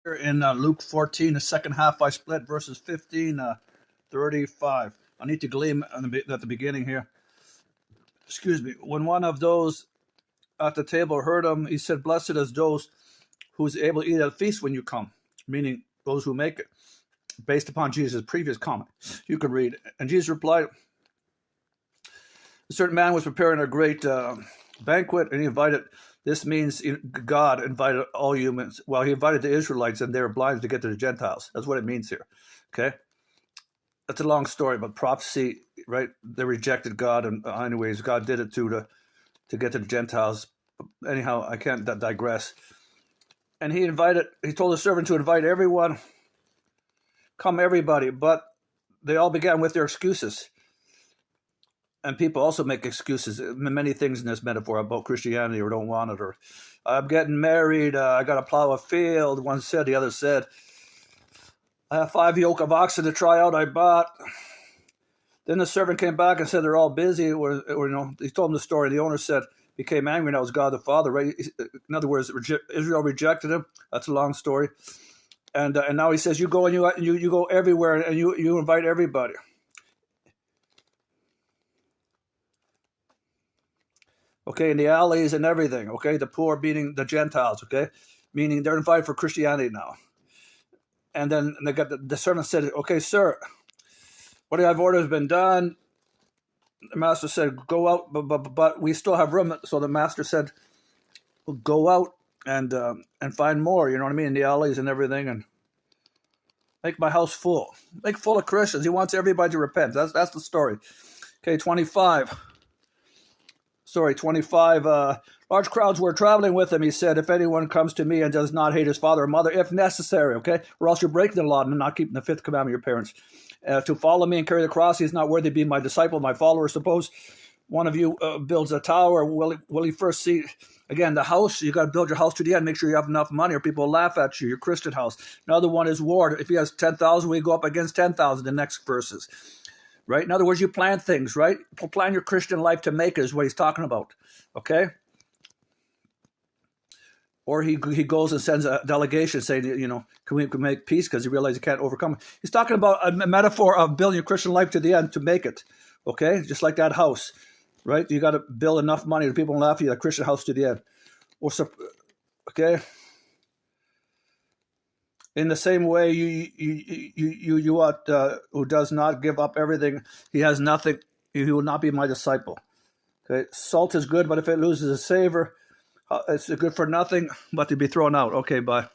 In Luke 14, the second half, I split verses 15, 35. I need to glean at the beginning here. Excuse me. When one of those at the table heard him, he said, "Blessed is those who is able to eat at a feast when you come," meaning those who make it, based upon Jesus' previous comment. You can read it. And Jesus replied, a certain man was preparing a great banquet, and he invited, this means God invited all humans. Well, he invited the Israelites, and they were blind to get to the Gentiles. That's what it means here, okay? That's a long story, but prophecy, right? They rejected God, and anyways, God did it to get to the Gentiles. Anyhow, I can't digress. And he told the servant to invite everyone, come everybody, but they all began with their excuses. And people also make excuses, many things in this metaphor about Christianity, or don't want it, or I'm getting married, I got to plow a field. One said, the other said, I have 5 yoke of oxen to try out, I bought. Then the servant came back and said they're all busy. Or he told him the story. The owner said, became angry, and that was God the Father, right? In other words, Israel rejected him. That's a long story. And now he says, you go and you go everywhere, and you invite everybody. Okay, in the alleys and everything, okay? The poor meaning the Gentiles, okay? Meaning they're invited for Christianity now. And then they got the servant said, okay, sir, what I've ordered has been done. The master said, go out, but we still have room. So the master said, well, go out and find more, you know what I mean, in the alleys and everything, and make my house full. Make full of Christians. He wants everybody to repent. That's the story. Okay, 25. Large crowds were traveling with him. He said, if anyone comes to me and does not hate his father or mother, if necessary, okay, or else you're breaking the law and not keeping the 5th commandment of your parents, to follow me and carry the cross, he is not worthy to be my disciple, my follower. Suppose one of you builds a tower, will he first see, again, the house? You got to build your house to the end. Make sure you have enough money or people will laugh at you, your Christian house. Another one is ward. If he has 10,000, we go up against 10,000, the next verses. Right? In other words, you plan things, right? Plan your Christian life to make it is what he's talking about, okay? Or he goes and sends a delegation saying, can we make peace because he realizes he can't overcome it. He's talking about a metaphor of building your Christian life to the end to make it, okay? Just like that house, right? You got to build enough money that people will laugh at you, a Christian house to the end. Okay? In the same way, you ought, who does not give up everything, he has nothing, he will not be my disciple. Okay, salt is good, but if it loses its savor, it's good for nothing but to be thrown out. Okay, bye.